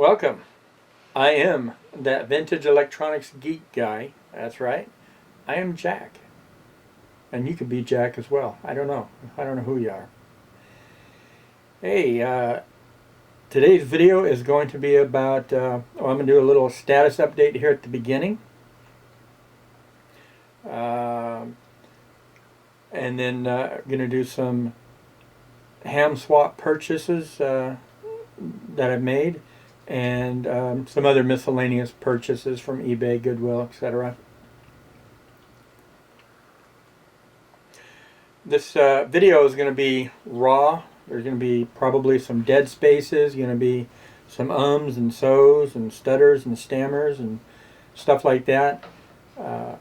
Welcome. I am that vintage electronics geek guy. That's right. I am Jack. And you could be Jack as well. I don't know. I don't know who you are. Hey, today's video is going to be about, I'm going to do a little status update here at the beginning. And then going to do some ham swap purchases that I've made, and some other miscellaneous purchases from eBay, Goodwill, etc. This video is going to be raw. There's going to be probably some dead spaces, going to be some ums and so's and stutters and stammers and stuff like that. I'm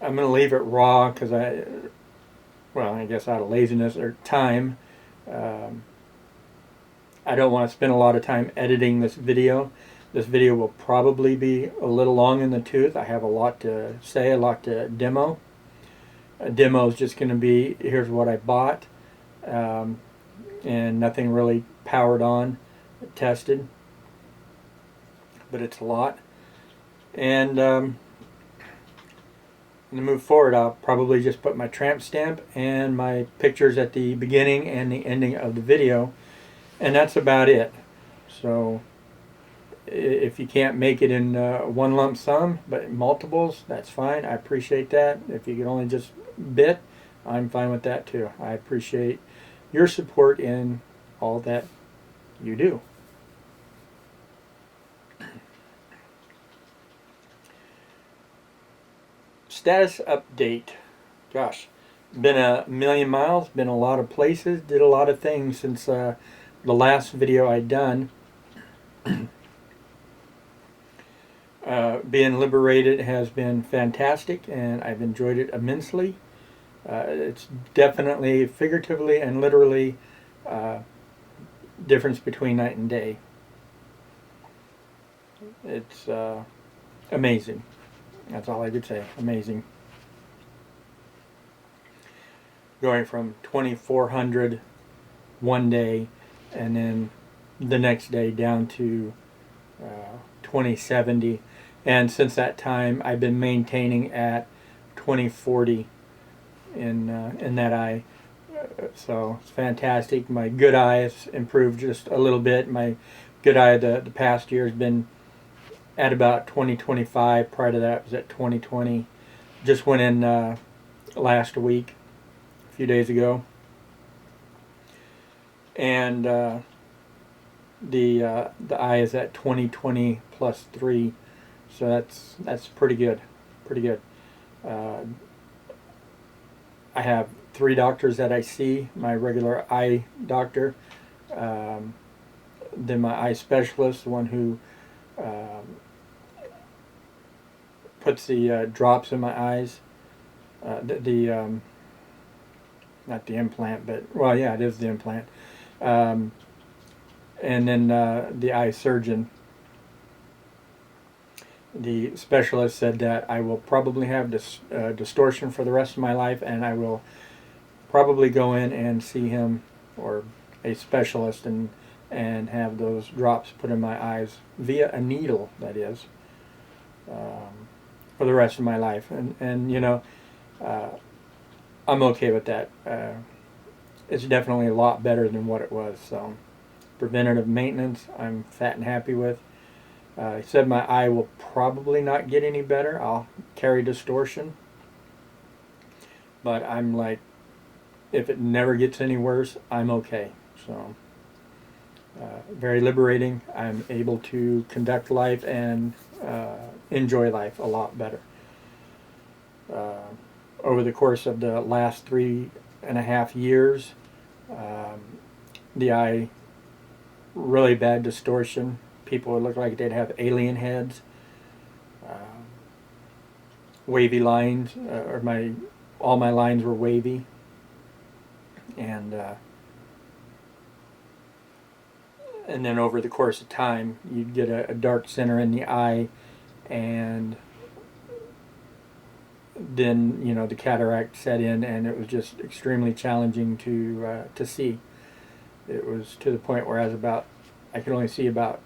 going to leave it raw because I guess out of laziness or time. I don't want to spend a lot of time editing this video. This video will probably be a little long in the tooth. I have a lot to say, a lot to demo. A demo is just going to be, here's what I bought, and nothing really powered on, tested, but it's a lot. And to move forward, I'll probably just put my tramp stamp and my pictures at the beginning and the ending of the video, and that's about it. So if you can't make it in one lump sum, but multiples, that's fine. I appreciate that. If you can only just bit, I'm fine with that too. I appreciate your support in all that you do. Status update. Gosh, been a million miles, been a lot of places, did a lot of things since the last video I done. Being liberated has been fantastic, and I've enjoyed it immensely. It's definitely, figuratively and literally, difference between night and day. It's amazing. That's all I could say. Amazing. Going from 2,400 one day, and then the next day down to 2070, and since that time I've been maintaining at 2040 in that eye. So it's fantastic. My good eye has improved just a little bit. My good eye the past year has been at about 2025. Prior to that it was at 2020. Just went in last week, a few days ago, and the eye is at 2020 plus 3, so that's pretty good, pretty good. I have 3 doctors that I see: my regular eye doctor, then my eye specialist, the one who puts the drops in my eyes, not the implant, but well, yeah, it is the implant. And then the eye surgeon. The specialist said that I will probably have distortion for the rest of my life, and I will probably go in and see him, or a specialist, and have those drops put in my eyes via a needle, that is, for the rest of my life. And you know, I'm okay with that. It's definitely a lot better than what it was. So preventative maintenance, I'm fat and happy with. He said my eye will probably not get any better. I'll carry distortion, but I'm like, if it never gets any worse, I'm okay. So very liberating. I'm able to conduct life and enjoy life a lot better. Over the course of the last 3.5 years, the eye, really bad distortion. People would look like they'd have alien heads. Wavy lines, all my lines were wavy, and then over the course of time, you'd get a dark center in the eye, and then the cataract set in, and it was just extremely challenging to see. It was to the point where I was about I could only see about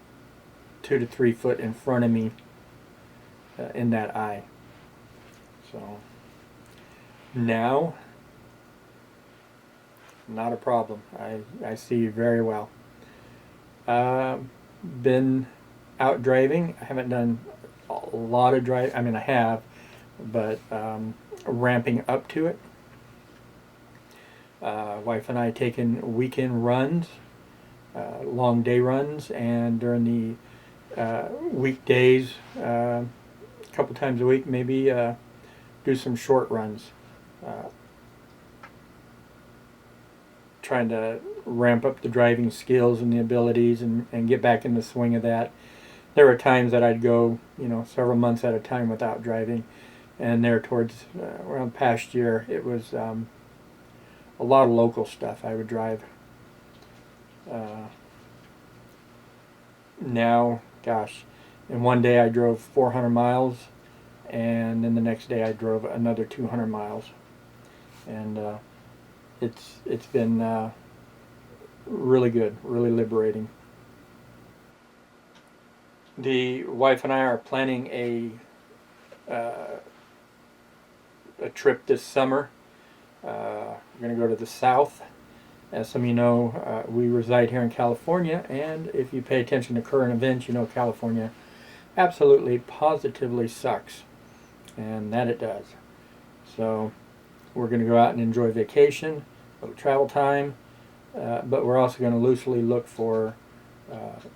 2 to 3 foot in front of me in that eye. So now, not a problem. I see very well. Been out driving. I haven't done a lot of driving. I mean, I have, but ramping up to it. Wife and I taken weekend runs, long day runs, and during the weekdays, a couple times a week, maybe do some short runs. Trying to ramp up the driving skills and the abilities and get back in the swing of that. There were times that I'd go, several months at a time without driving, and there towards around past year, it was a lot of local stuff I would drive. Now, gosh, in one day I drove 400 miles, and then the next day I drove another 200 miles, and it's been really good, really liberating. The wife and I are planning a trip this summer. We're going to go to the south. As some of you know, we reside here in California, and if you pay attention to current events, you know California absolutely, positively sucks, and that it does. So we're going to go out and enjoy vacation, a little travel time, but we're also going to loosely look for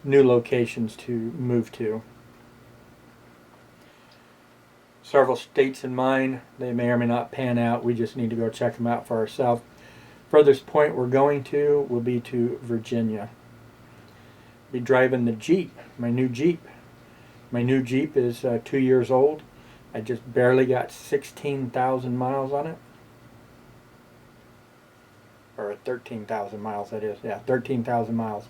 new locations to move to. Several states in mind. They may or may not pan out. We just need to go check them out for ourselves. Furthest point we're going to will be to Virginia. Be driving the Jeep, my new Jeep. My new Jeep is 2 years old. I just barely got 16,000 miles on it. Or 13,000 miles, that is. Yeah, 13,000 miles.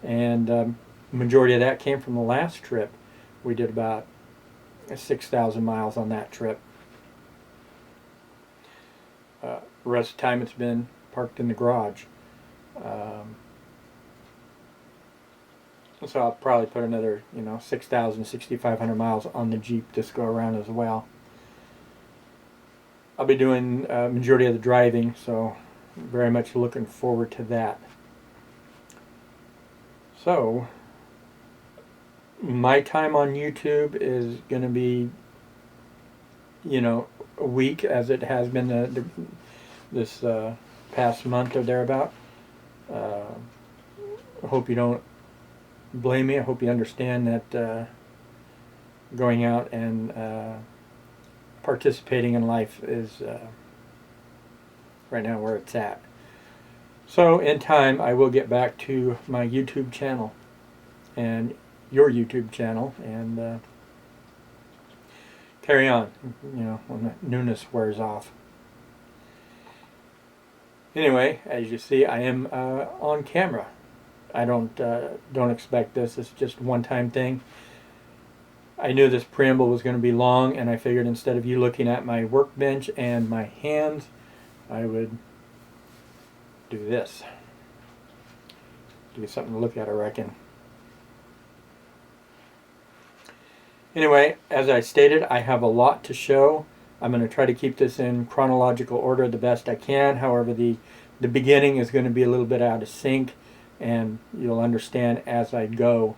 And majority of that came from the last trip. We did about 6,000 miles on that trip. The rest of the time it's been parked in the garage. So I'll probably put another, 6,000, 6,500 miles on the Jeep this go around as well. I'll be doing majority of the driving, so very much looking forward to that. So my time on YouTube is going to be, a week, as it has been this past month or thereabout. I hope you don't blame me. I hope you understand that going out and participating in life is right now where it's at. So in time I will get back to my YouTube channel and your YouTube channel and carry on, when the newness wears off. Anyway, as you see, I am on camera. I don't expect this. It's just a one-time thing. I knew this preamble was going to be long, and I figured instead of you looking at my workbench and my hands, I would do this. Give you something to look at, I reckon. Anyway, as I stated, I have a lot to show. I'm going to try to keep this in chronological order the best I can. However, the beginning is going to be a little bit out of sync, and you'll understand as I go.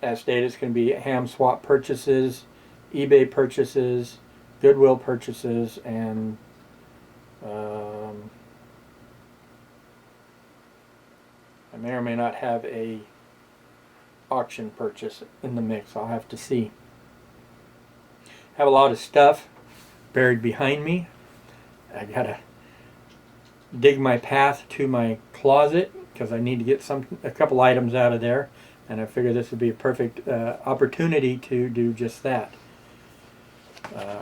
As stated, it's going to be ham swap purchases, eBay purchases, Goodwill purchases, and I may or may not have a auction purchase in the mix. I'll have to see. Have a lot of stuff buried behind me. I gotta dig my path to my closet because I need to get a couple items out of there, and I figure this would be a perfect opportunity to do just that.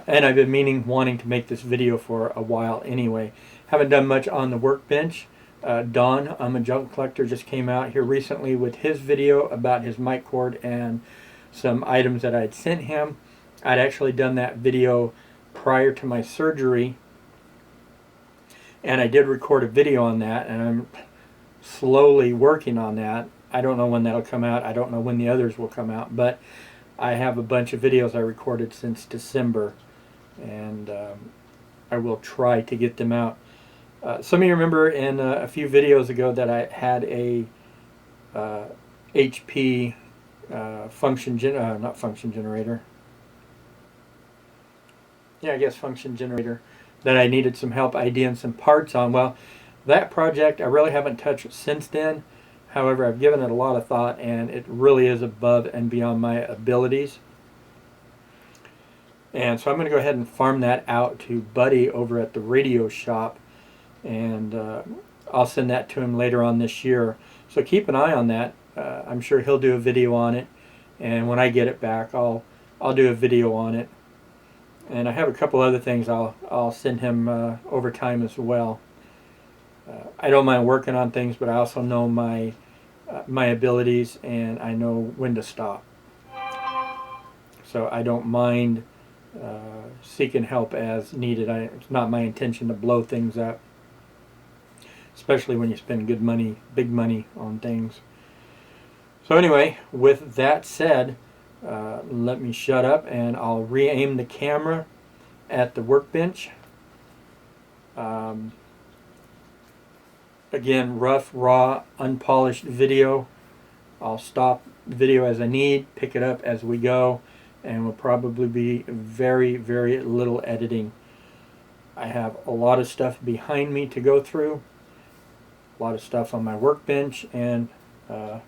And I've been wanting to make this video for a while anyway. Haven't done much on the workbench. Don, I'm a Junk Collector, just came out here recently with his video about his mic cord and some items that I'd sent him. I'd actually done that video prior to my surgery, and I did record a video on that, and slowly working on that. I don't know when that'll come out. I don't know when the others will come out, but I have a bunch of videos I recorded since December, and I will try to get them out. Some of you remember in a few videos ago that I had a HP function generator. Yeah, I guess function generator that I needed some help IDing some parts on. Well, that project I really haven't touched since then. However, I've given it a lot of thought, and it really is above and beyond my abilities. And so I'm going to go ahead and farm that out to Buddy over at the radio shop, and I'll send that to him later on this year. So keep an eye on that. I'm sure he'll do a video on it, and when I get it back, I'll do a video on it. And I have a couple other things I'll send him over time as well. I don't mind working on things, but I also know my abilities, and I know when to stop. So I don't mind seeking help as needed. It's not my intention to blow things up, especially when you spend good money, big money on things. So anyway, with that said, let me shut up, and I'll re-aim the camera at the workbench. Again, rough, raw, unpolished video. I'll stop the video as I need, pick it up as we go, and will probably be very, very little editing. I have a lot of stuff behind me to go through, a lot of stuff on my workbench, and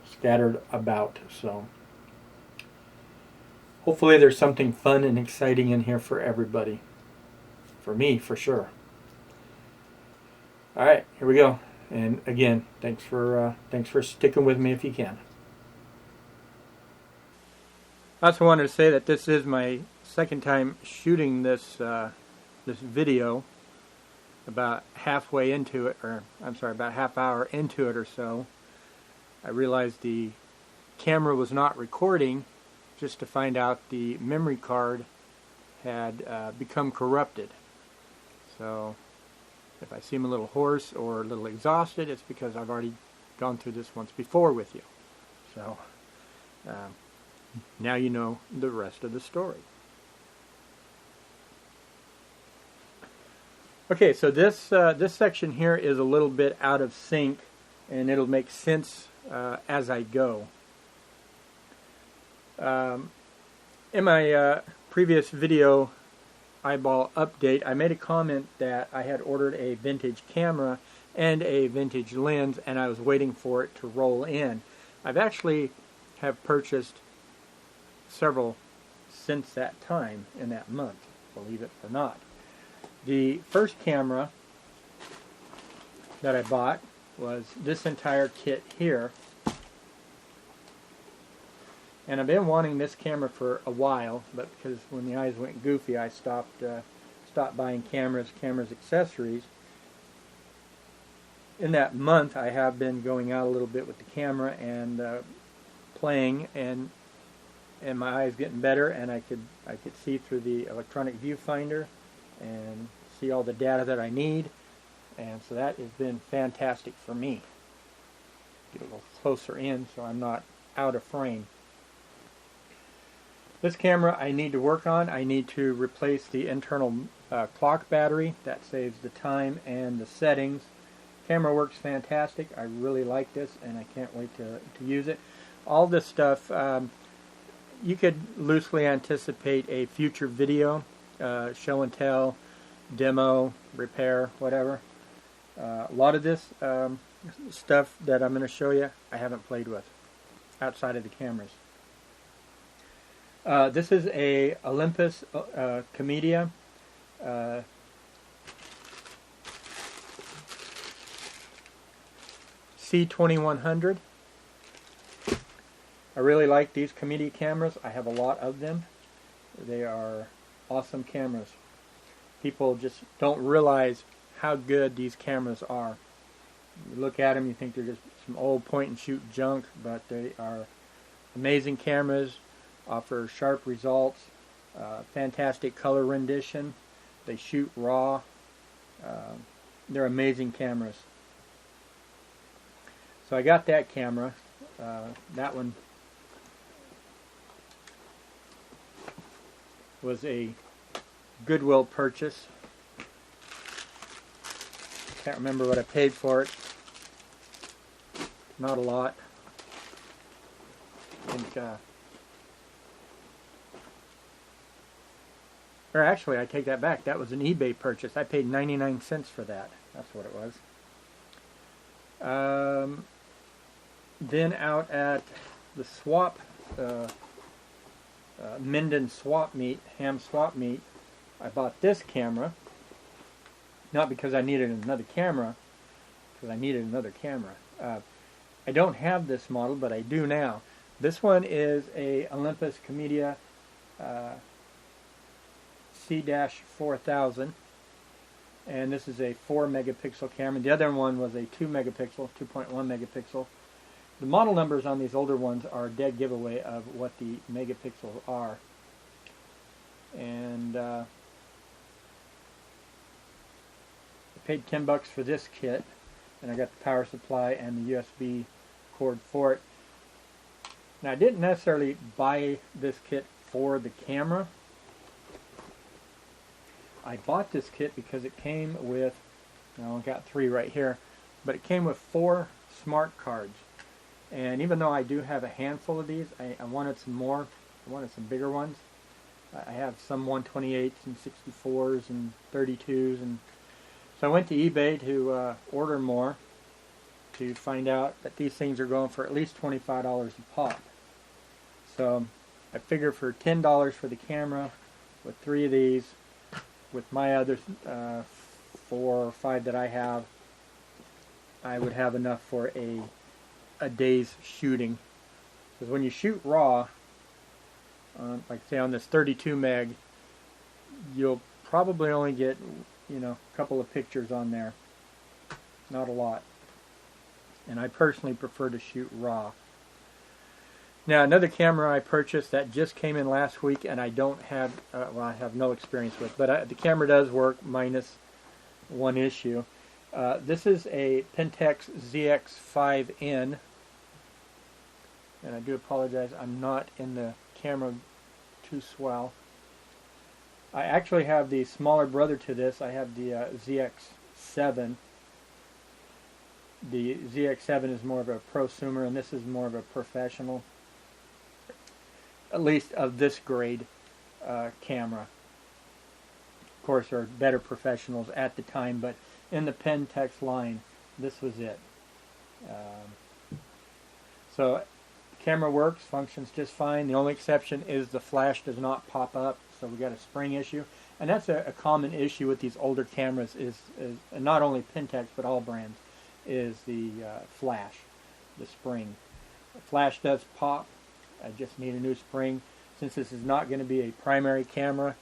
scattered about. So hopefully there's something fun and exciting in here for everybody. For me, for sure. All right, here we go. And again, thanks for sticking with me if you can. I also wanted to say that this is my second time shooting this this video. About halfway into it, or I'm sorry, about half hour into it or so, I realized the camera was not recording, just to find out the memory card had become corrupted. So if I seem a little hoarse or a little exhausted, it's because I've already gone through this once before with you. So now you know the rest of the story. Okay, so this section here is a little bit out of sync, and it'll make sense as I go. In my previous video eyeball update, I made a comment that I had ordered a vintage camera and a vintage lens, and I was waiting for it to roll in. I've actually have purchased several since that time in that month, believe it or not. The first camera that I bought was this entire kit here, and I've been wanting this camera for a while, but because when the eyes went goofy, I stopped buying cameras, accessories. In that month, I have been going out a little bit with the camera and playing, and my eyes getting better, and I could see through the electronic viewfinder and see all the data that I need, and so that has been fantastic for me. Get a little closer in so I'm not out of frame. This camera I need to work on. I need to replace the internal clock battery. That saves the time and the settings. Camera works fantastic. I really like this, and I can't wait to use it. All this stuff, you could loosely anticipate a future video, show and tell, demo, repair, whatever. A lot of this stuff that I'm going to show you, I haven't played with outside of the cameras. This is a Olympus Comedia. C2100. I really like these Comedia cameras. I have a lot of them. They are awesome cameras. People just don't realize how good these cameras are. You look at them, you think they're just some old point-and-shoot junk, but they are amazing cameras, offer sharp results, fantastic color rendition. They shoot raw. They're amazing cameras. So I got that camera. That one was a Goodwill purchase. Can't remember what I paid for it. Not a lot. I think, or actually, I take that back. That was an eBay purchase. I paid 99 cents for that. That's what it was. Then out at the swap, Minden swap meet, ham swap meet, I bought this camera. Not because I needed another camera, because I needed another camera. I don't have this model, but I do now. This one is a Olympus Comedia C-4000, and this is a 4 megapixel camera. The other one was a 2 megapixel, 2.1 megapixel. The model numbers on these older ones are a dead giveaway of what the megapixels are. And I paid $10 for this kit, and I got the power supply and the USB cord for it. Now, I didn't necessarily buy this kit for the camera. I bought this kit because it came with, I've got 3 right here, but it came with 4 smart cards. And even though I do have a handful of these, I wanted some more. I wanted some bigger ones. I have some 128s and 64s and 32s, and so I went to eBay to order more, to find out that these things are going for at least $25 a pop. So I figured for $10 for the camera, with 3 of these, with my other 4 or 5 that I have, I would have enough for a day's shooting. Because when you shoot raw, like say on this 32 meg, you'll probably only get, a couple of pictures on there. Not a lot. And I personally prefer to shoot raw. Now, another camera I purchased that just came in last week, and I don't have, I have no experience with, but the camera does work minus one issue. This is a Pentax ZX5N, and I do apologize, I'm not in the camera too swell. I actually have the smaller brother to this. I have the ZX7. The ZX7 is more of a prosumer, and this is more of a professional, at least of this grade camera. Of course, there are better professionals at the time, but in the Pentax line, this was it. So the camera works, functions just fine. The only exception is the flash does not pop up, so we got a spring issue. And that's a common issue with these older cameras, is not only Pentax, but all brands, is the flash, the spring. The flash does pop. I just need a new spring. Since this is not going to be a primary camera,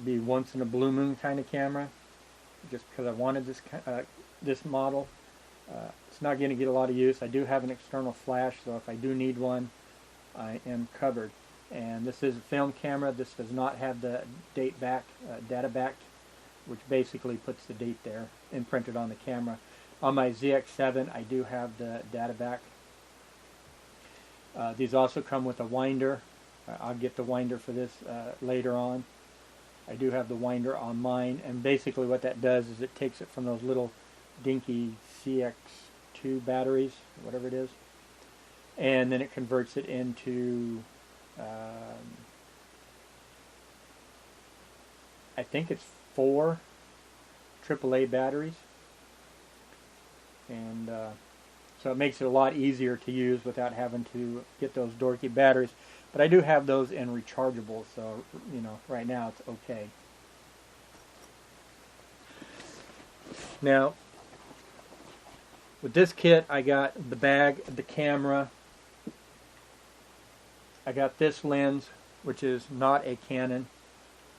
be once in a blue moon kind of camera, just because I wanted this model. It's not going to get a lot of use. I do have an external flash, so if I do need one, I am covered. And this is a film camera. This does not have the date back, data back, which basically puts the date there imprinted on the camera. On my ZX7, I do have the data back. These also come with a winder. I'll get the winder for this later on. I do have the winder on mine, and basically what that does is it takes it from those little dinky CX2 batteries, whatever it is, and then it converts it into I think it's 4 AAA batteries, and so it makes it a lot easier to use without having to get those dorky batteries. But I do have those in rechargeable, so right now it's okay. Now, with this kit, I got the bag, the camera. I got this lens, which is not a Canon,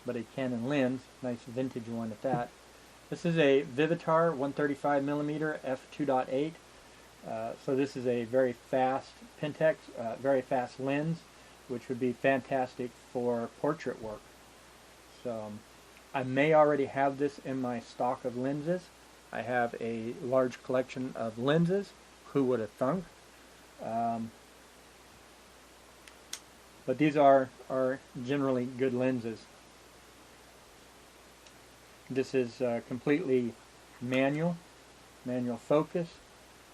but a Canon lens. Nice vintage one at that. This is a Vivitar 135mm f2.8. So this is a very fast Pentax, very fast lens, which would be fantastic for portrait work. So I may already have this in my stock of lenses. I have a large collection of lenses, who would have thunk? But these are generally good lenses. This is completely manual focus,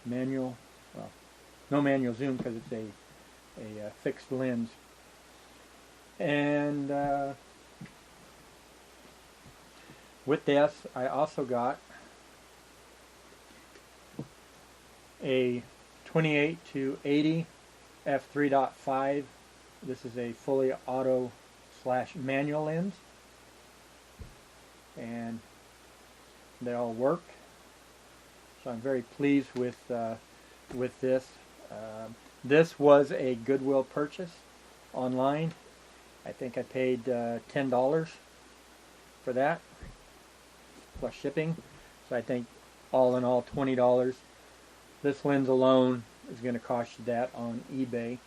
well, no manual zoom because it's a fixed lens. And with this, I also got a 28 to 80 f3.5. This is a fully auto / manual lens, and they all work. So I'm very pleased with this. This was a Goodwill purchase online. I think I paid $10 for that plus shipping. So I think all in all $20. This lens alone is going to cost you that on eBay.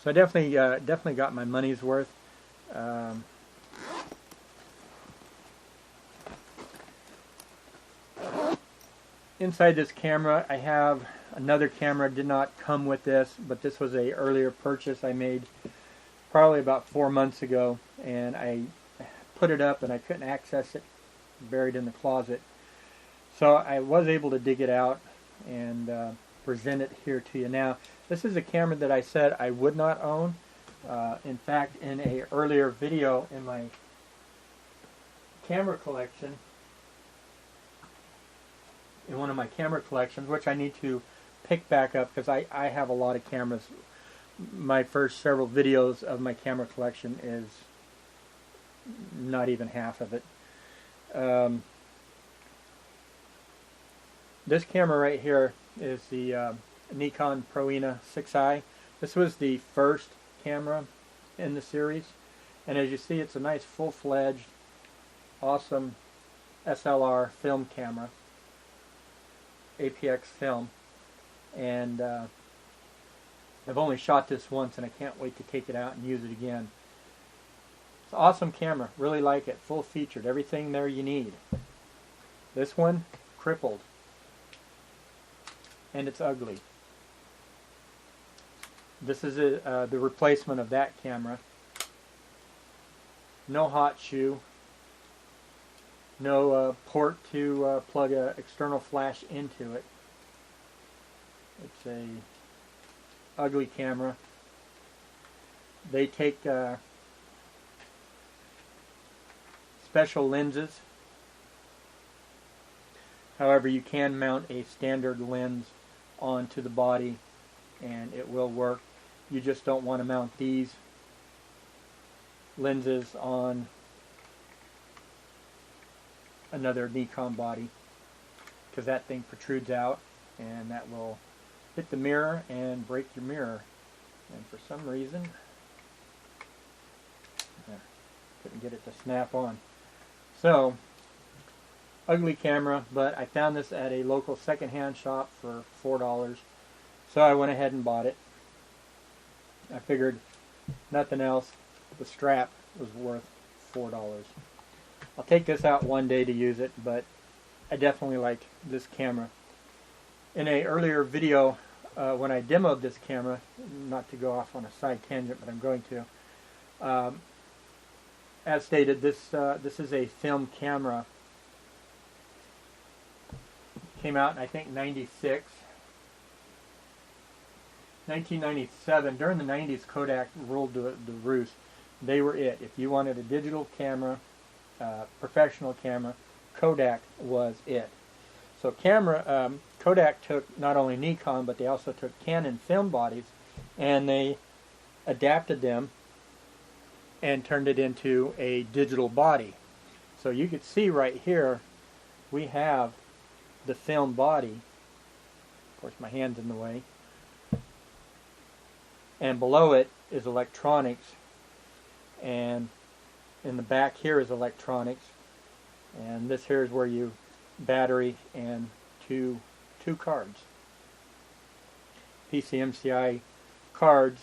So I definitely got my money's worth. Inside this camera, I have another camera. Did not come with this, but this was a earlier purchase I made probably about 4 months ago, and I put it up and I couldn't access it, buried in the closet. So I was able to dig it out and present it here to you now. This is a camera that I said I would not own. In fact, in an earlier video in my camera collection, in one of my camera collections, which I need to pick back up because I have a lot of cameras. My first several videos of my camera collection is not even half of it. This camera right here is the Nikon Proina 6i. This was the first camera in the series, and as you see, it's a nice full-fledged, awesome SLR film camera, APX film, and I've only shot this once and I can't wait to take it out and use it again. It's an awesome camera, really like it, full featured, everything there you need. This one, crippled, and it's ugly. This is the replacement of that camera. No hot shoe, no port to plug an external flash into it. It's a ugly camera. They take special lenses. However, you can mount a standard lens onto the body and it will work. You just don't want to mount these lenses on another Nikon body, because that thing protrudes out and that will hit the mirror and break your mirror. And for some reason, couldn't get it to snap on. So, ugly camera, but I found this at a local secondhand shop for $4. So I went ahead and bought it. I figured nothing else, the strap was worth $4. I'll take this out one day to use it, but I definitely like this camera. In an earlier video, when I demoed this camera, not to go off on a side tangent, but I'm going to, as stated, this is a film camera. Came out in, I think, 96. 1997, during the 90s, Kodak ruled the roost. They were it. If you wanted a digital camera, professional camera, Kodak was it. So Kodak took not only Nikon, but they also took Canon film bodies, and they adapted them and turned it into a digital body. So you could see right here, we have the film body. Of course, my hand's in the way. And below it is electronics, and in the back here is electronics, and this here is where you battery and two cards, PCMCI cards,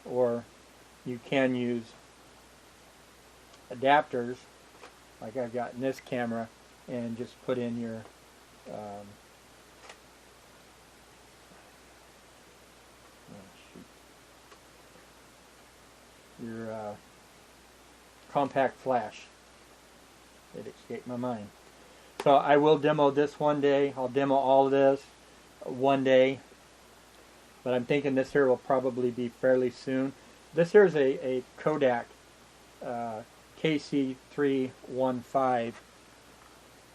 or you can use adapters like I've got in this camera and just put in your compact flash. It escaped my mind. So I will demo this one day. I'll demo all of this one day. But I'm thinking this here will probably be fairly soon. This here is a Kodak KC315.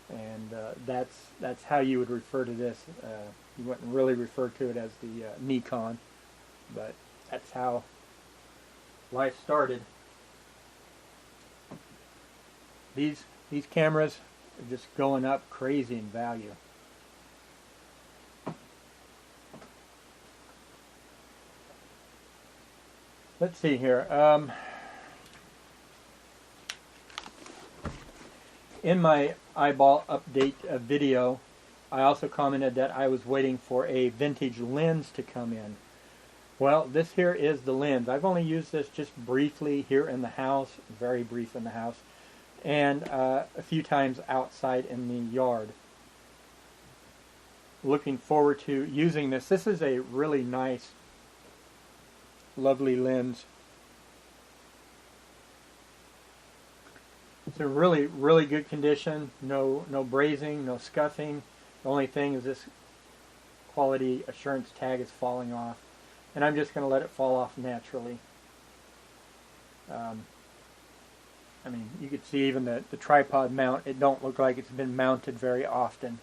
And that's how you would refer to this. You wouldn't really refer to it as the Nikon. But that's how life started. These cameras are just going up crazy in value. Let's see here. In my eyeball update video, I also commented that I was waiting for a vintage lens to come in. Well, this here is the lens. I've only used this just briefly here in the house, very brief in the house, and a few times outside in the yard. Looking forward to using this. This is a really nice, lovely lens. It's in really, really good condition. No brazing, no scuffing. The only thing is this quality assurance tag is falling off. And I'm just going to let it fall off naturally. I mean, you could see even the tripod mount, it don't look like it's been mounted very often.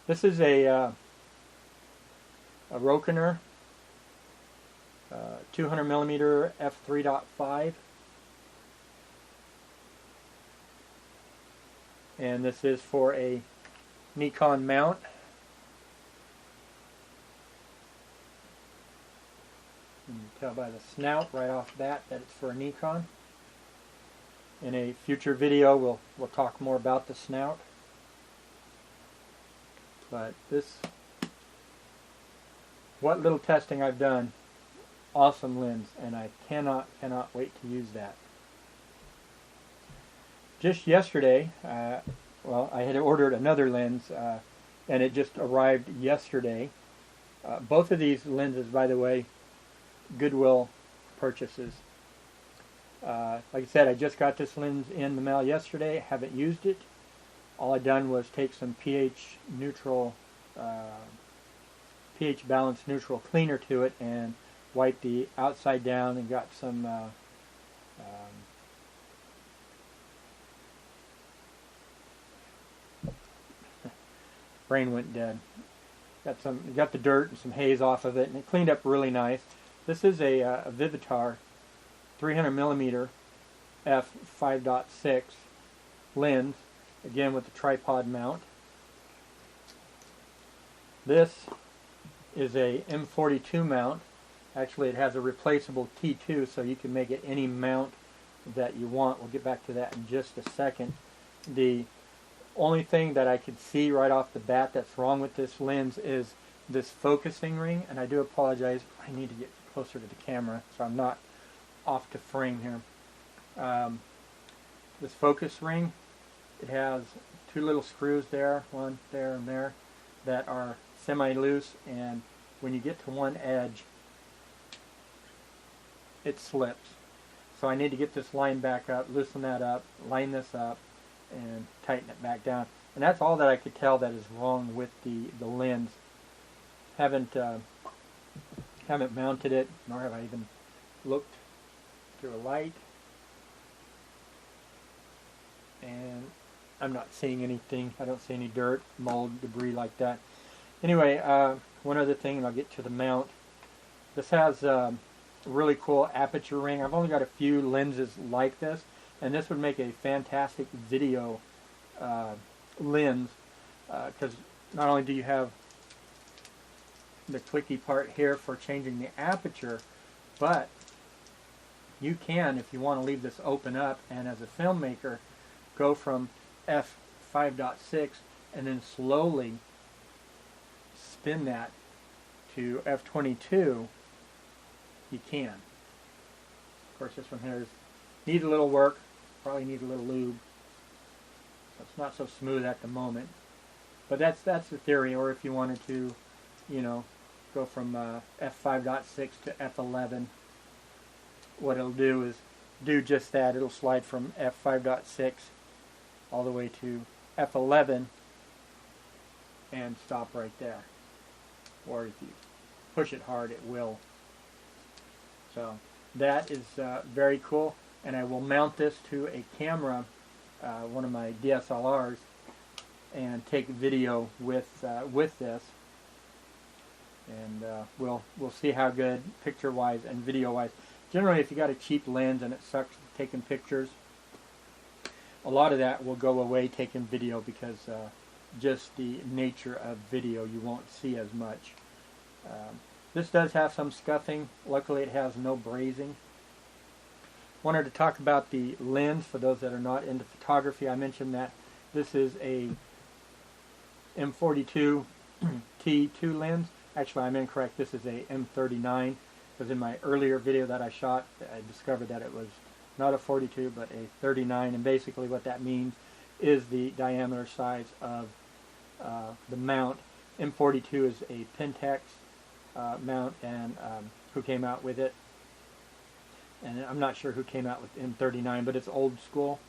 This is a Rokener 200mm f3.5. And this is for a Nikon mount. You can tell by the snout right off the bat that it's for a Nikon. In a future video we'll talk more about the snout. But what little testing I've done, awesome lens, and I cannot wait to use that. Just yesterday, well, I had ordered another lens, and it just arrived yesterday. Both of these lenses, by the way, Goodwill purchases. Like I said, I just got this lens in the mail yesterday. Haven't used it. All I done was take some pH balanced neutral cleaner to it and wipe the outside down, and got some brain went dead. Got the dirt and some haze off of it, and it cleaned up really nice. This is a Vivitar 300mm f5.6 lens, again with the tripod mount. This is a M42 mount. Actually, it has a replaceable T2, so you can make it any mount that you want. We'll get back to that in just a second. The only thing that I could see right off the bat that's wrong with this lens is this focusing ring, and I do apologize. I need to get closer to the camera so I'm not off to frame here. This focus ring, it has two little screws there, one there and there, that are semi-loose, and when you get to one edge, it slips. So I need to get this line back up, loosen that up, line this up, and tighten it back down. And that's all that I could tell that is wrong with the lens. Haven't mounted it, nor have I even looked through a light. And I'm not seeing anything. I don't see any dirt, mold, debris like that. Anyway, one other thing, and I'll get to the mount. This has a really cool aperture ring. I've only got a few lenses like this, and this would make a fantastic video lens, because not only do you have the clicky part here for changing the aperture, but you can, if you want to leave this open up, and as a filmmaker, go from f5.6 and then slowly spin that to f22. You can. Of course, this one here needs a little work, probably need a little lube. So it's not so smooth at the moment, but that's the theory. Or if you wanted to, you know, go from f5.6 to f11, what it'll do is do just that. It'll slide from f5.6 all the way to f11 and stop right there. Or if you push it hard, it will. So that is very cool, and I will mount this to a camera, one of my DSLRs, and take video with this. And we'll see how good picture-wise and video-wise. Generally, if you got a cheap lens and it sucks taking pictures, a lot of that will go away taking video, because just the nature of video, you won't see as much. This does have some scuffing. Luckily, it has no brazing. Wanted to talk about the lens for those that are not into photography. I mentioned that this is a M42 T2 lens. Actually, I'm incorrect. This is a M39, because in my earlier video that I shot, I discovered that it was not a 42 but a 39, and basically what that means is the diameter size of the mount. M42 is a Pentax mount, and who came out with it, and I'm not sure who came out with M39, but it's old school.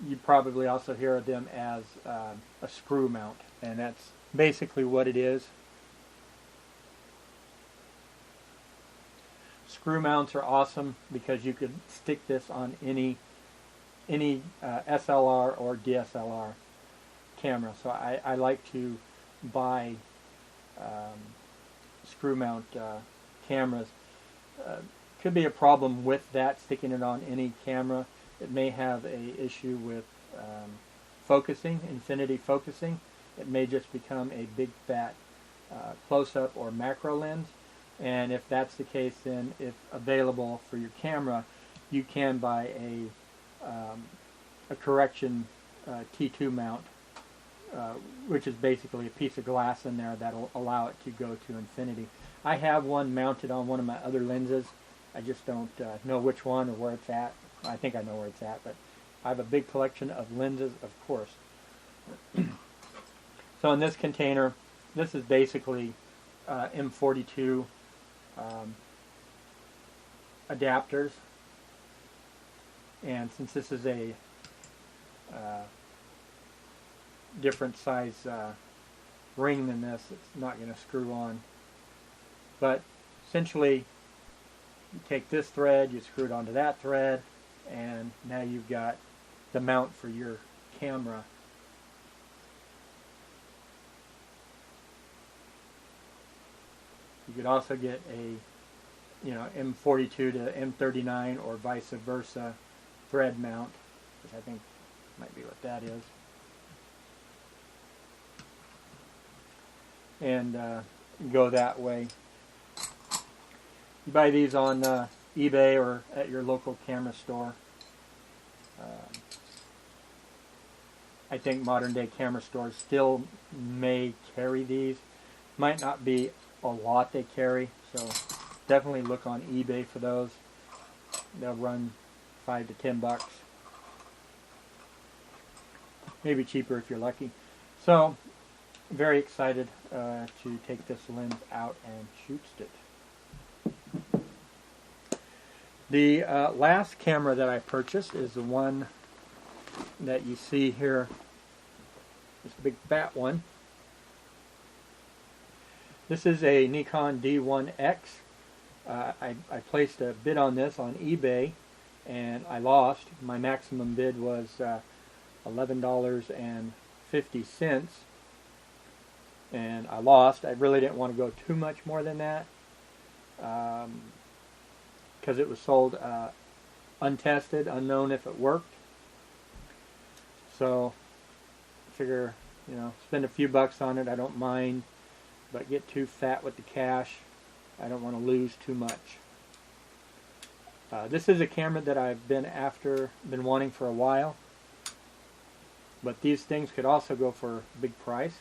You probably also hear of them as a screw mount, and that's basically what it is. Screw mounts are awesome because you could stick this on any SLR or DSLR camera. So I like to buy screw mount cameras. Could be a problem with that, sticking it on any camera. It may have a issue with focusing, infinity focusing. It may just become a big fat close-up or macro lens. And if that's the case, then if available for your camera, you can buy a correction T2 mount, which is basically a piece of glass in there that'll allow it to go to infinity. I have one mounted on one of my other lenses. I just don't know which one or where it's at. I think I know where it's at, but I have a big collection of lenses, of course. So in this container, this is basically M42 adapters, and since this is a different size ring than this, it's not going to screw on. But essentially, you take this thread, you screw it onto that thread, and now you've got the mount for your camera. You could also get a, M42 to M39 or vice versa thread mount, which I think might be what that is. And go that way. You buy these on eBay or at your local camera store. I think modern day camera stores still may carry these. Might not be a lot they carry, so definitely look on eBay for those. They'll run $5 to $10, maybe cheaper if you're lucky. So very excited to take this lens out and shoot it. The last camera that I purchased is the one that you see here, this big fat one. This is a Nikon D1X. I placed a bid on this on eBay, and I lost. My maximum bid was $11.50, and I lost. I really didn't want to go too much more than that, because it was sold untested, unknown if it worked. So I figure, spend a few bucks on it. I don't mind, but get too fat with the cash. I don't want to lose too much. This is a camera that I've been wanting for a while, but these things could also go for a big price.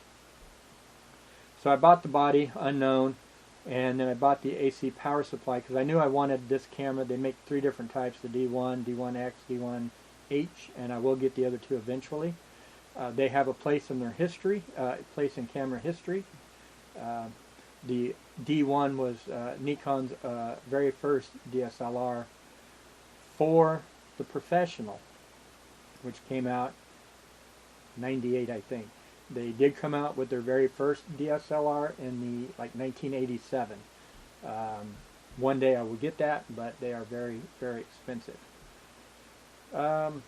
So I bought the body unknown, and then I bought the AC power supply because I knew I wanted this camera. They make 3 different types: the D1, D1X, D1H, and I will get the other 2 eventually. They have a place in their history, place in camera history. The D1 was Nikon's very first DSLR for the professional, which came out '98, I think. They did come out with their very first DSLR in the 1987. One day I will get that, but they are very, very expensive. So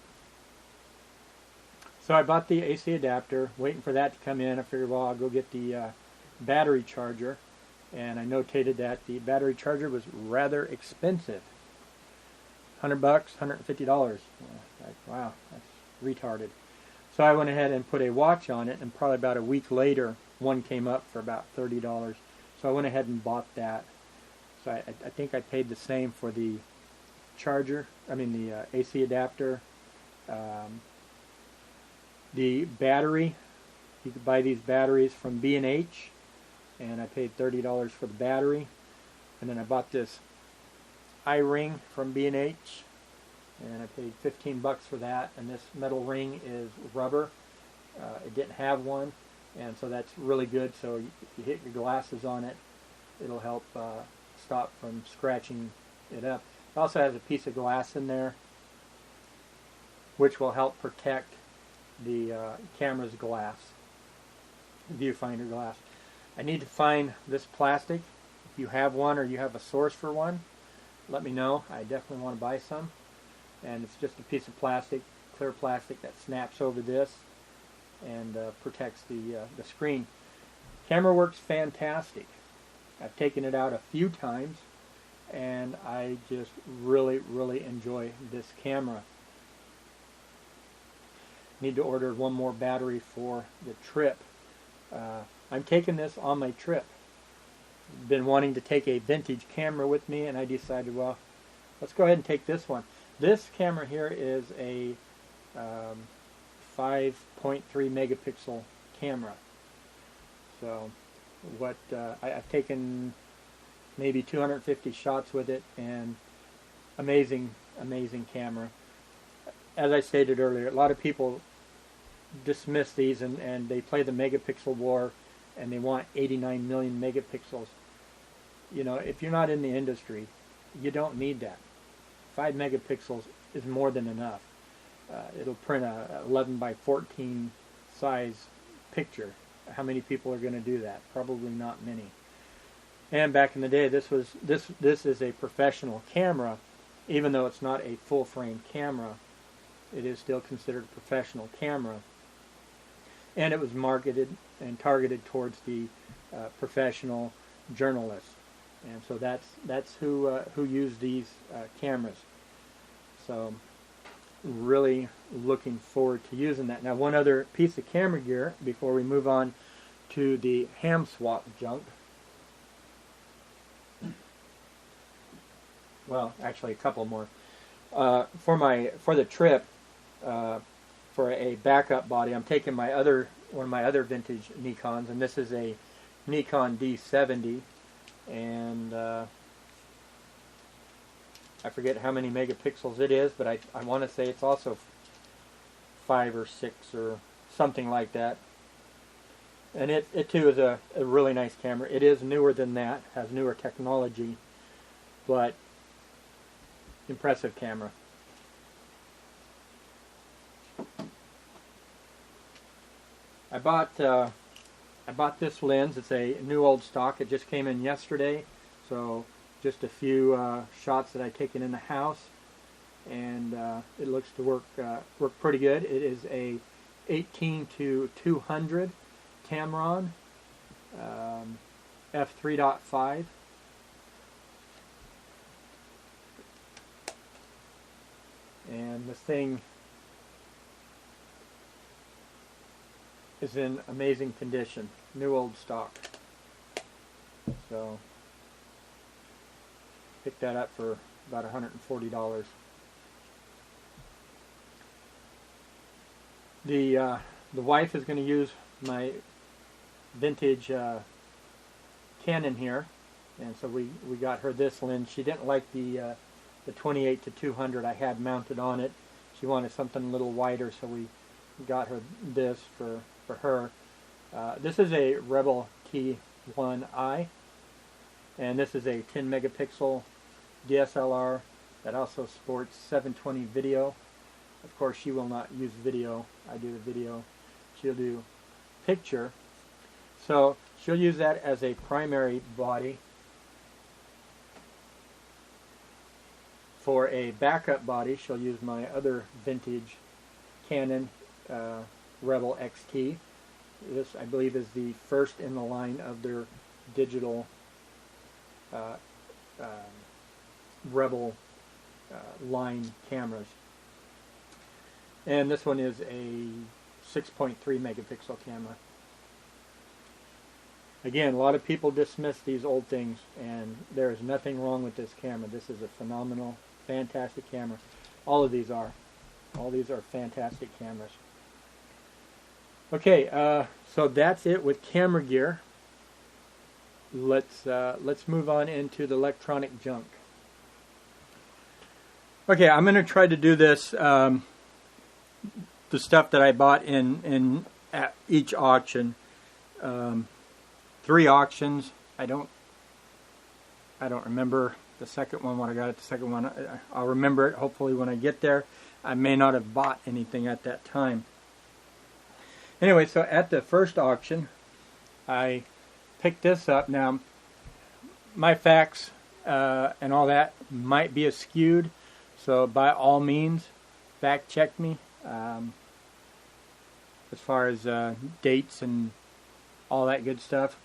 I bought the AC adapter, waiting for that to come in. I figured, well, I'll go get the battery charger, and I notated that the battery charger was rather expensive. $100, $150. Wow, that's retarded. So I went ahead and put a watch on it, and probably about a week later, one came up for about $30. So I went ahead and bought that. So I think I paid the same for the charger, the AC adapter. The battery, you could buy these batteries from B&H, and I paid $30 for the battery. And then I bought this eye ring from B&H, and I paid $15 for that. And this metal ring is rubber. It didn't have one, and so that's really good. So if you hit your glasses on it, it'll help stop from scratching it up. It also has a piece of glass in there, which will help protect the camera's glass, viewfinder glass. I need to find this plastic. If you have one or you have a source for one, let me know. I definitely want to buy some. And it's just a piece of plastic, clear plastic, that snaps over this and protects the screen. Camera works fantastic. I've taken it out a few times, and I just really, really enjoy this camera. Need to order one more battery for the trip. I'm taking this on my trip. Been wanting to take a vintage camera with me, and I decided, well, let's go ahead and take this one. This camera here is a 5.3 megapixel camera. So what I've taken maybe 250 shots with it, and amazing camera. As I stated earlier, a lot of people dismiss these and they play the megapixel war, and they want 89 million megapixels. You know, if you're not in the industry, you don't need that. 5 megapixels is more than enough. It'll print a 11 by 14 size picture. How many people are going to do that? Probably not many. And back in the day, this is a professional camera, even though it's not a full frame camera. It is still considered a professional camera, and it was marketed and targeted towards the professional journalists, and so that's who use these cameras. So really looking forward to using that. Now, one other piece of camera gear before we move on to the ham swap junk. Well, actually a couple more. For the trip, for a backup body, I'm taking one of my other vintage Nikons, and this is a Nikon D70, and I forget how many megapixels it is, but I want to say it's also 5 or 6 or something like that. And it too is a really nice camera. It is newer than that, has newer technology, but impressive camera. I bought this lens. It's a new old stock. It just came in yesterday, so just a few shots that I've taken in the house, and it looks to work pretty good. It is a 18-200 Tamron f3.5. And this thing is in amazing condition, new old stock. So picked that up for about $140. The wife is going to use my vintage Canon here, and so we got her this lens. She didn't like the 28-200 I had mounted on it. She wanted something a little wider, so we got her this for her. This is a Rebel T1i, And this is a 10 megapixel DSLR that also supports 720 video. Of course, she will not use video. I do the video. She'll do picture. So she'll use that as a primary body. For a backup body, she'll use my other vintage Canon Rebel XT. This, I believe, is the first in the line of their digital Rebel line cameras. And this one is a 6.3 megapixel camera. Again, a lot of people dismiss these old things, and there is nothing wrong with this camera. This is a phenomenal, fantastic camera. All of these are. All these are fantastic cameras. Okay, so that's it with camera gear. Let's move on into the electronic junk. Okay, I'm going to try to do this. The stuff that I bought at each auction. 3 auctions. I don't remember the second one, what I got at the second one. I'll remember it hopefully when I get there. I may not have bought anything at that time. Anyway, so at the first auction, I picked this up. Now, my facts and all that might be skewed, so by all means, fact check me as far as dates and all that good stuff,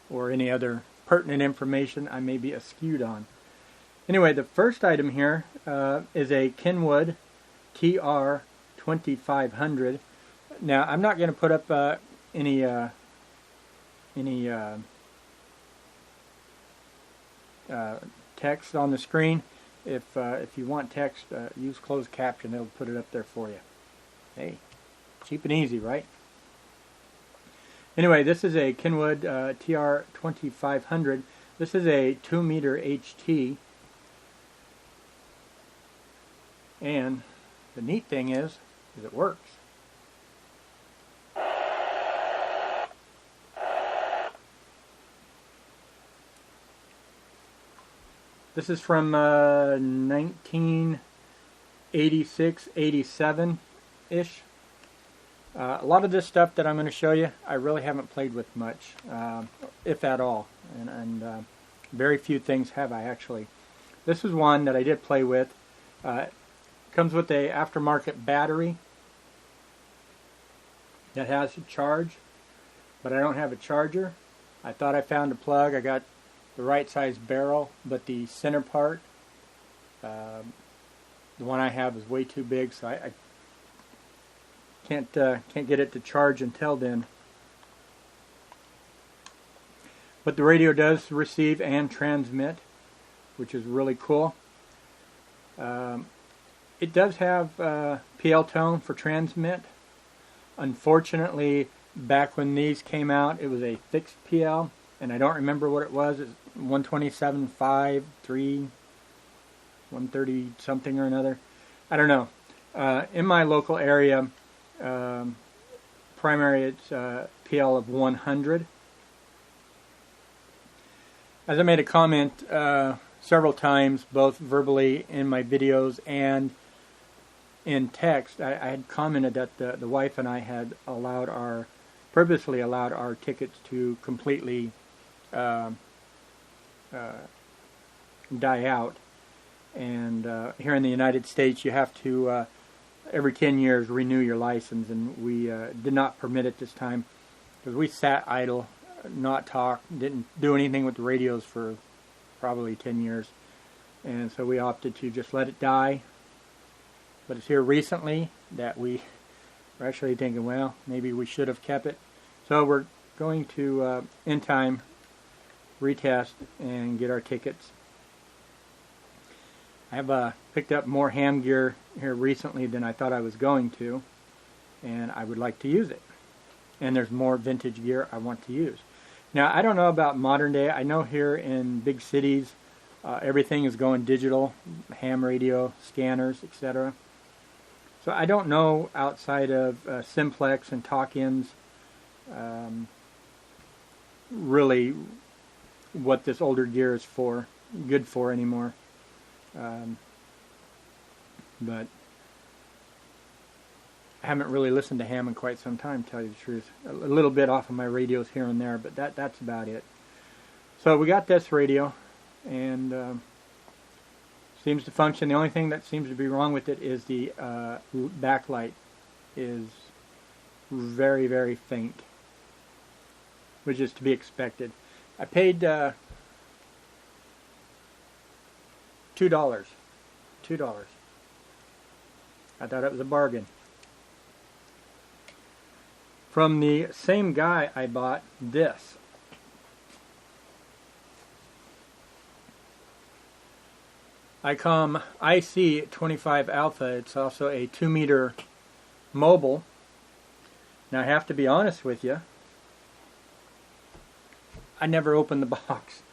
or any other pertinent information I may be skewed on. Anyway, the first item here is a Kenwood Tr 2500. Now, I'm not going to put up any text on the screen. If you want text, use closed caption. It'll put it up there for you. Hey, cheap and easy, right? Anyway, this is a Kenwood Tr 2500. This is a 2-meter HT. And the neat thing is it works. This is from 1986, 87-ish. A lot of this stuff that I'm going to show you, I really haven't played with much, if at all. And very few things have I actually. This is one that I did play with. Comes with a aftermarket battery that has a charge, but I don't have a charger. I thought I found a plug. I got the right size barrel, but the center part, the one I have, is way too big, so I can't get it to charge until then. But the radio does receive and transmit, which is really cool. It does have PL tone for transmit. Unfortunately, back when these came out, it was a fixed PL, and I don't remember what it was. It's 127.5, 3, 130 something or another. I don't know. In my local area, primary, it's PL of 100. As I made a comment several times, both verbally in my videos and in text, I had commented that the wife and I had purposely allowed our tickets to completely die out. And here in the United States, you have to every 10 years renew your license, and we did not permit it this time because we sat idle, not talk, didn't do anything with the radios for probably 10 years, and so we opted to just let it die. But it's here recently that we're actually thinking, well, maybe we should have kept it. So we're going to, in time, retest and get our tickets. I have picked up more ham gear here recently than I thought I was going to, and I would like to use it. And there's more vintage gear I want to use. Now, I don't know about modern day. I know here in big cities, everything is going digital, ham radio, scanners, etc. So I don't know outside of Simplex and talk-ins really what this older gear is good for anymore. But I haven't really listened to ham in quite some time, to tell you the truth. A little bit off of my radios here and there, but that's about it. So we got this radio, and seems to function. The only thing that seems to be wrong with it is the backlight is very, very faint, which is to be expected. I paid $2. $2. I thought it was a bargain. From the same guy I bought this. ICOM IC25 Alpha. It's also a 2-meter mobile. Now I have to be honest with you, I never opened the box.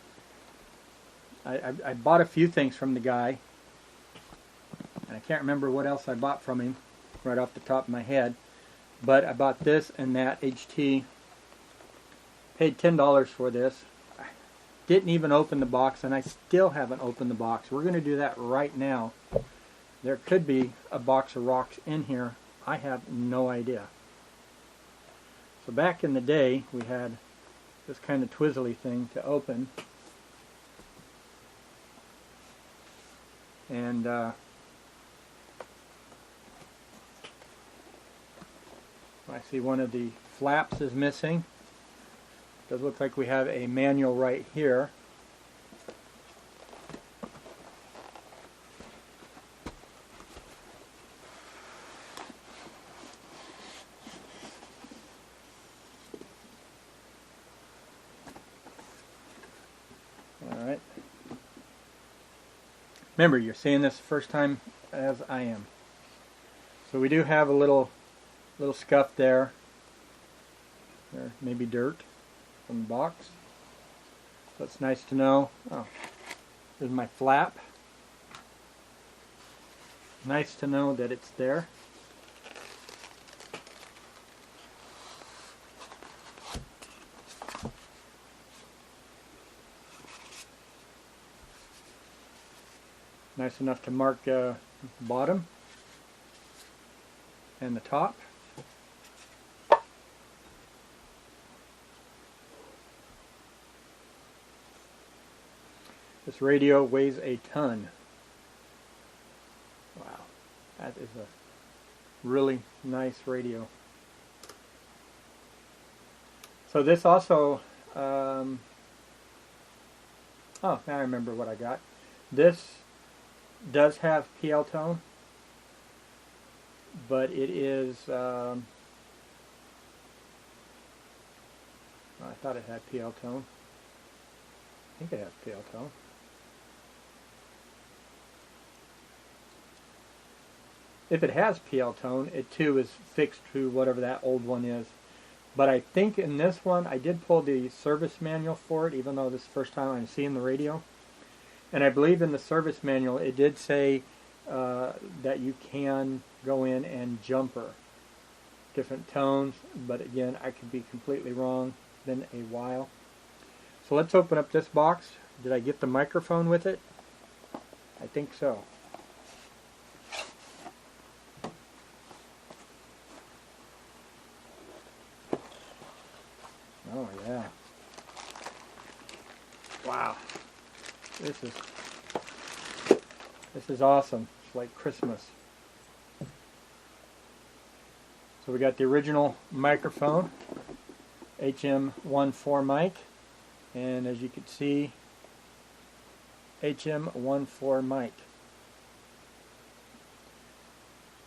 I bought a few things from the guy, and I can't remember what else I bought from him right off the top of my head, but I bought this and that HT, paid $10 for this. I didn't even open the box, and I still haven't opened the box. We're going to do that right now. There could be a box of rocks in here. I have no idea. So back in the day, we had this kind of twizzly thing to open. And I see one of the flaps is missing. Does look like we have a manual right here. Alright. Remember, you're seeing this the first time as I am. So we do have a little scuff there. There may be dirt from the box. So it's nice to know. Oh, there's my flap. Nice to know that it's there. Nice enough to mark bottom and the top. This radio weighs a ton. Wow, that is a really nice radio. So this also, oh, now I remember what I got. This does have PL tone, but it is, I thought it had PL tone. I think it has PL tone. If it has PL tone, it too is fixed to whatever that old one is. But I think in this one, I did pull the service manual for it, even though this is the first time I'm seeing the radio. And I believe in the service manual, it did say that you can go in and jumper different tones. But again, I could be completely wrong. It's been a while. So let's open up this box. Did I get the microphone with it? I think so. Oh yeah. Wow. This is awesome. It's like Christmas. So we got the original microphone, HM14 mic, and as you can see, HM14 mic.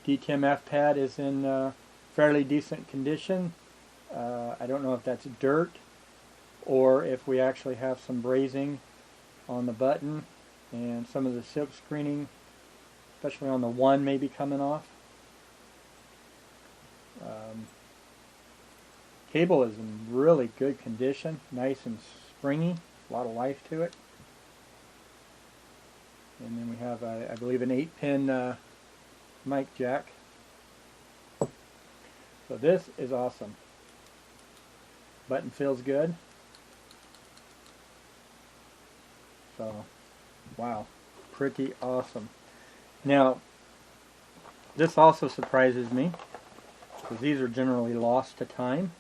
DTMF pad is in fairly decent condition. I don't know if that's dirt or if we actually have some brazing on the button, and some of the silk screening, especially on the one, may be coming off. Cable is in really good condition, nice and springy, a lot of life to it. And then we have, I believe, an 8-pin mic jack. So this is awesome. Button feels good. So, wow, pretty awesome. Now, this also surprises me, because these are generally lost to time,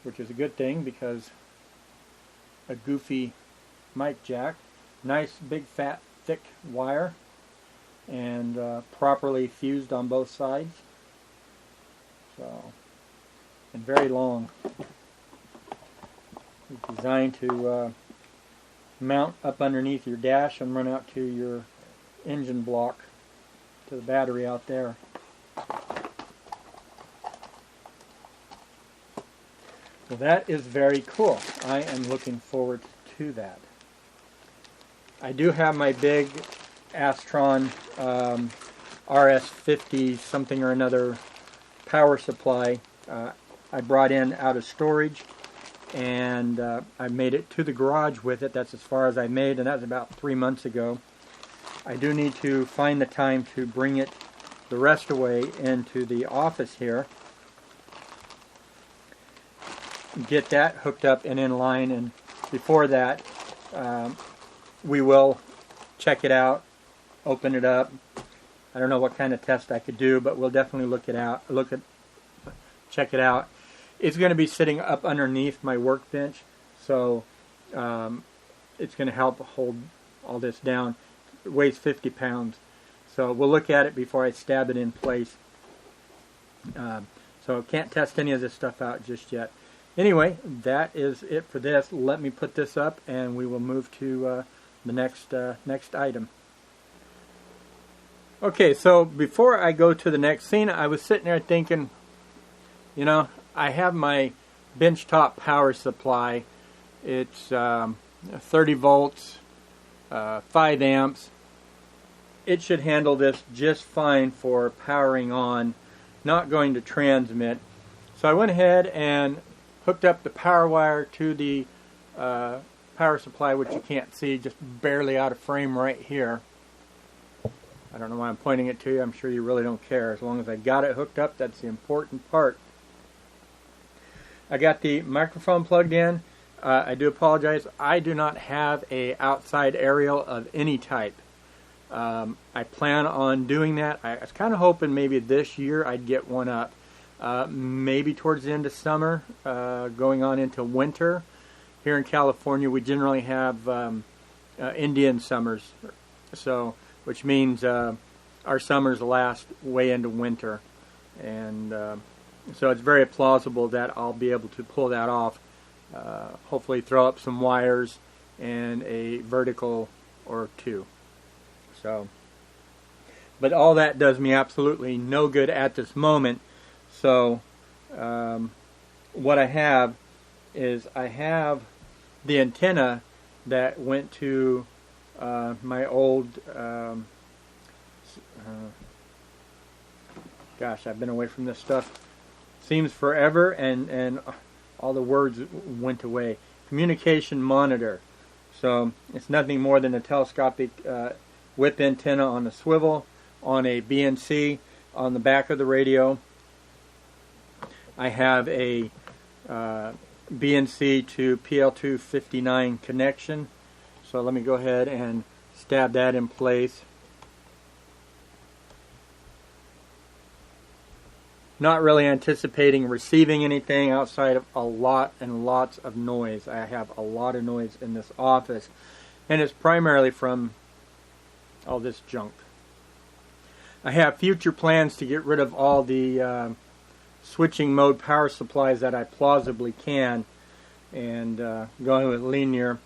which is a good thing, because a goofy mic jack, nice big fat thick wire, and properly fused on both sides. So, and very long. It's designed to mount up underneath your dash and run out to your engine block, to the battery out there. Well, that is very cool. I am looking forward to that. I do have my big Astron RS50 something or another power supply I brought in out of storage, and I made it to the garage with it. That's as far as I made, and that was about 3 months ago. I do need to find the time to bring it the rest away into the office here, get that hooked up and in line, and before that we will check it out, open it up. I don't know what kind of test I could do, but we'll definitely check it out. It's going to be sitting up underneath my workbench, so it's going to help hold all this down. It weighs 50 pounds, so we'll look at it before I stab it in place. So can't test any of this stuff out just yet. Anyway, that is it for this. Let me put this up, and we will move to the next item. Okay, so before I go to the next scene, I was sitting there thinking, you know, I have my benchtop power supply. It's 30 volts, 5 amps. It should handle this just fine for powering on, not going to transmit. So I went ahead and hooked up the power wire to the power supply, which you can't see, just barely out of frame right here. I don't know why I'm pointing it to you. I'm sure you really don't care. As long as I got it hooked up, that's the important part. I got the microphone plugged in. I do apologize. I do not have a outside aerial of any type. I plan on doing that. I was kind of hoping maybe this year I'd get one up. Maybe towards the end of summer, going on into winter. Here in California, we generally have Indian summers, so which means our summers last way into winter, and so it's very plausible that I'll be able to pull that off. Hopefully, throw up some wires and a vertical or two. So, but all that does me absolutely no good at this moment. So, what I have is I have the antenna that went to my old, gosh, I've been away from this stuff. Seems forever, and all the words went away. Communication monitor. So it's nothing more than a telescopic whip antenna on a swivel on a BNC on the back of the radio. I have a BNC to PL259 connection. So let me go ahead and stab that in place. Not really anticipating receiving anything outside of a lot and lots of noise. I have a lot of noise in this office, and it's primarily from all this junk. I have future plans to get rid of all the switching mode power supplies that I plausibly can, and going with linear.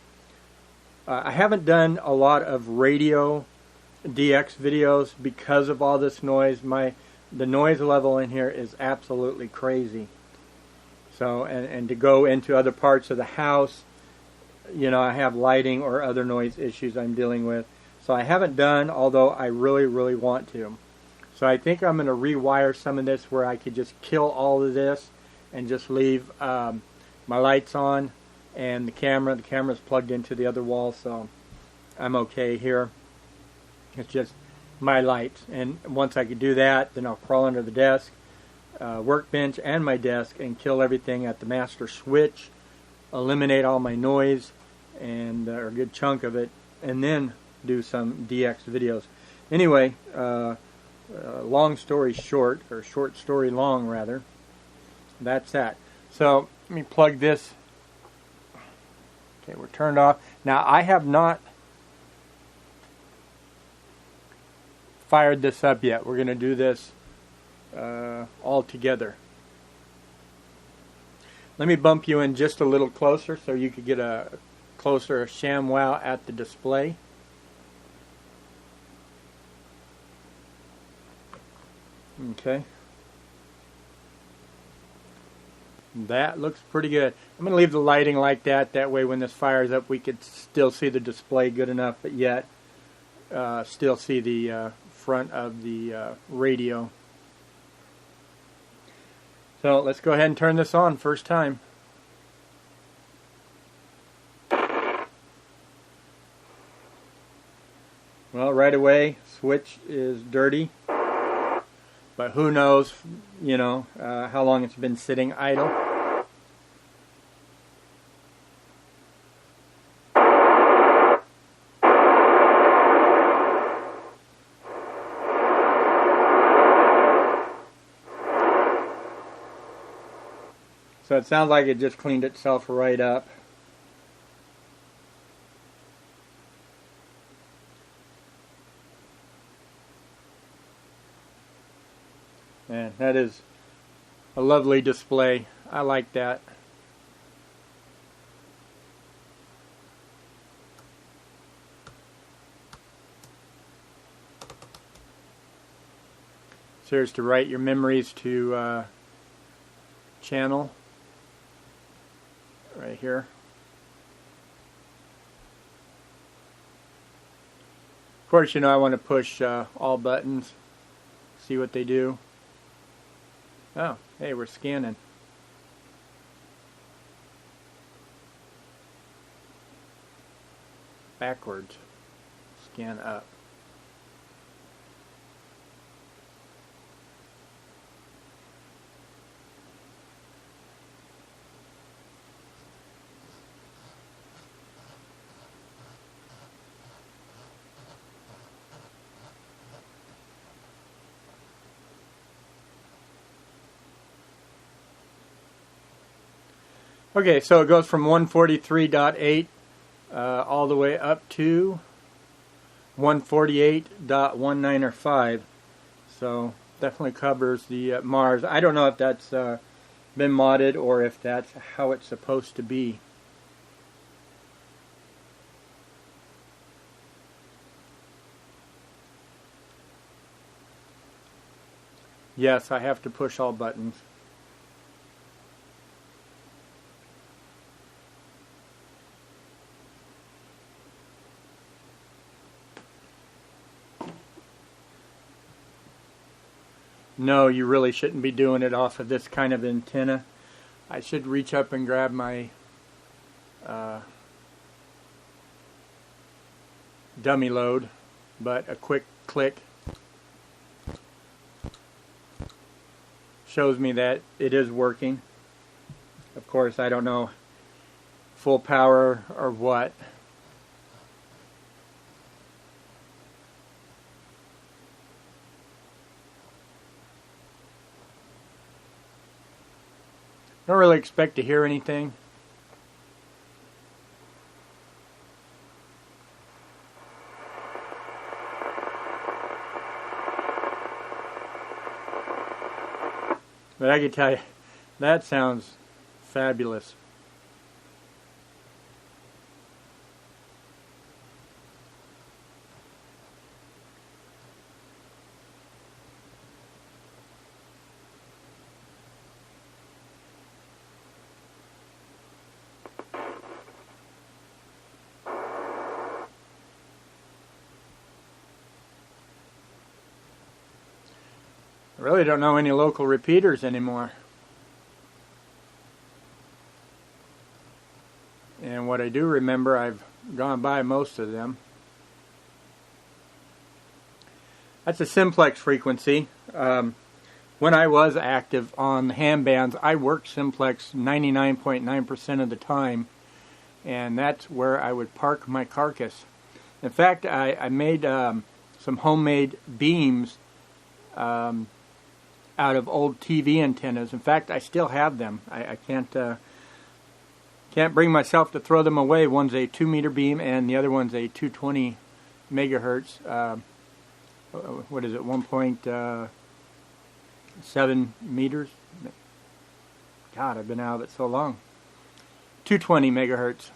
I haven't done a lot of radio DX videos because of all this noise. The noise level in here is absolutely crazy. So, and to go into other parts of the house, you know, I have lighting or other noise issues I'm dealing with. So I haven't done, although I really, really want to. So I think I'm going to rewire some of this where I could just kill all of this and just leave my lights on and the camera. The camera's plugged into the other wall, so I'm okay here. It's just my lights, and once I could do that, then I'll crawl under the desk, workbench, and my desk, and kill everything at the master switch, eliminate all my noise, and or a good chunk of it, and then do some DX videos. Anyway, long story short, or short story long rather, that's that. So let me plug this. Okay, we're turned off. Now I have not fired this up yet. We're going to do this all together. Let me bump you in just a little closer so you could get a closer ShamWow at the display. Okay. That looks pretty good. I'm going to leave the lighting like that. That way when this fires up we could still see the display good enough, but yet still see the front of the radio. So let's go ahead and turn this on first time. Well, right away, switch is dirty. But who knows, you know, how long it's been sitting idle. So it sounds like it just cleaned itself right up. And that is a lovely display. I like that. So here's to write your memories to channel. Right here. Of course, you know, I want to push all buttons, see what they do. Oh, hey, we're scanning. Backwards. Scan up. Okay, so it goes from 143.8 all the way up to 148.195. So definitely covers the Mars. I don't know if that's been modded or if that's how it's supposed to be. Yes, I have to push all buttons. No, you really shouldn't be doing it off of this kind of antenna. I should reach up and grab my dummy load, but a quick click shows me that it is working. Of course, I don't know full power or what. Don't really expect to hear anything. But I can tell you, that sounds fabulous. I really don't know any local repeaters anymore. And what I do remember, I've gone by most of them. That's a simplex frequency. When I was active on the ham bands, I worked simplex 99.9% of the time. and that's where I would park my carcass. In fact, I made some homemade beams out of old TV antennas. In fact, I still have them. I can't bring myself to throw them away. One's a 2-meter beam and the other one's a 220 megahertz. What is it? 1.7 meters. God, I've been out of it so long. 220 megahertz.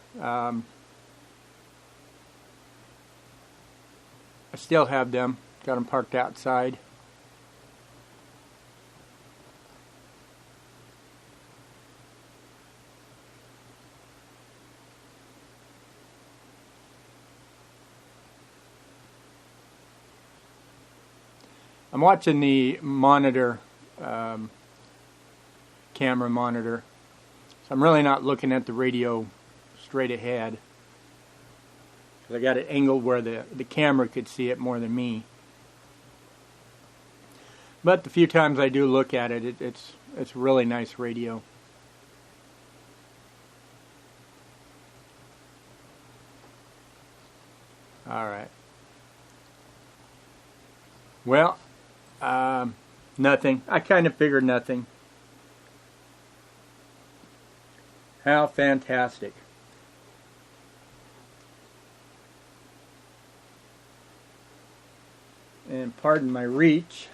I still have them. Got them parked outside. I'm watching the monitor, camera monitor, so I'm really not looking at the radio straight ahead, because I got it angled where the camera could see it more than me. But the few times I do look at it, it's really nice radio. Alright. Well, nothing. I kind of figured nothing. How fantastic. And pardon my reach.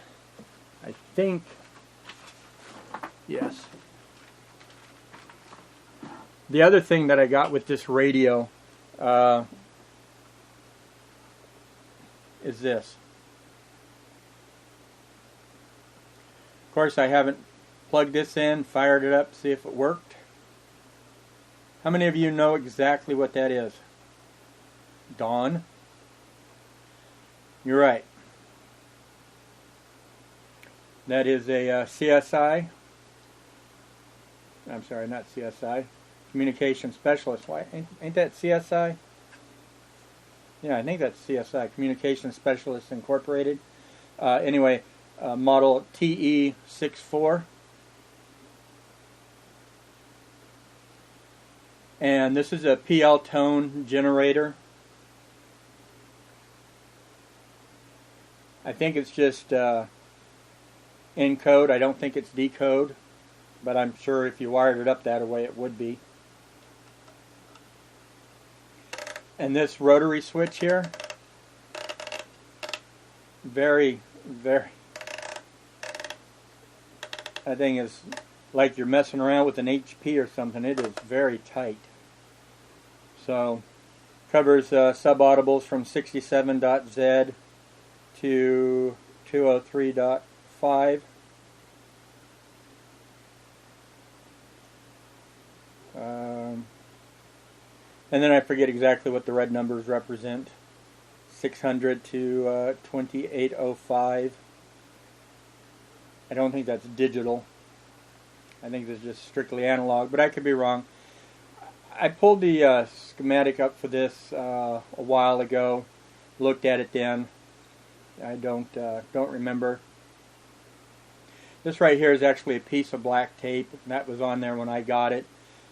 I think, yes. The other thing that I got with this radio is this. Of course, I haven't plugged this in, fired it up, see if it worked. How many of you know exactly what that is? Dawn? You're right. That is a CSI. I'm sorry, not CSI. Communication Specialist. Why ain't that CSI? Yeah, I think that's CSI. Communication Specialist Incorporated. Anyway, model TE64. And this is a PL tone generator. I think it's just encode. I don't think it's decode, but I'm sure if you wired it up that way it would be. And this rotary switch here, very, very, that thing is like you're messing around with an HP or something. It is very tight. So, covers sub-audibles from 67.Z to 203.5. And then I forget exactly what the red numbers represent. 600 to 2805. I don't think that's digital. I think this is just strictly analog, but I could be wrong. I pulled the schematic up for this a while ago. Looked at it then. I don't remember. This right here is actually a piece of black tape that was on there when I got it,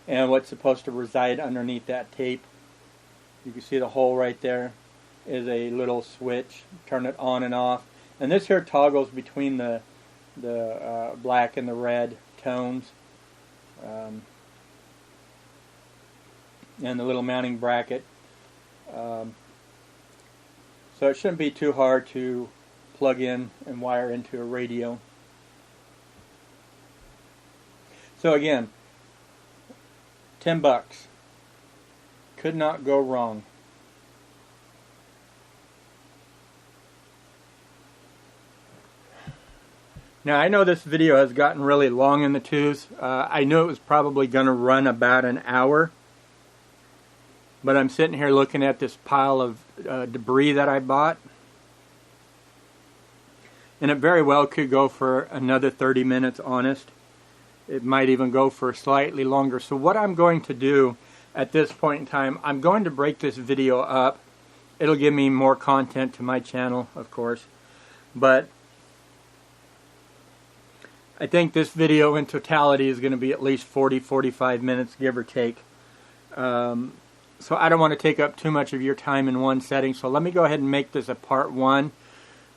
and what's supposed to reside underneath that tape, you can see the hole right there, is a little switch. Turn it on and off, and this here toggles between the black and the red tones, and the little mounting bracket. So it shouldn't be too hard to plug in and wire into a radio. So again, $10. Could not go wrong. Now I know this video has gotten really long in the tooth. I knew it was probably going to run about an hour. But I'm sitting here looking at this pile of debris that I bought. And it very well could go for another 30 minutes, honest. It might even go for slightly longer. So what I'm going to do at this point in time, I'm going to break this video up. It'll give me more content to my channel, of course. But I think this video in totality is going to be at least 40-45 minutes, give or take. So I don't want to take up too much of your time in one setting, so let me go ahead and make this a part 1,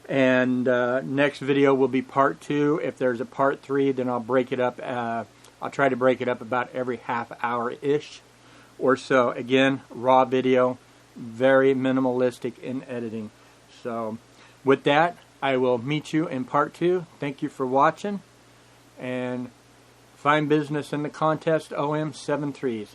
and next video will be part 2. If there's a part 3, then I'll break it up. I'll try to break it up about every half hour-ish or so. Again, raw video, very minimalistic in editing. So with that, I will meet you in part 2. Thank you for watching, and fine business in the contest, OM 73s.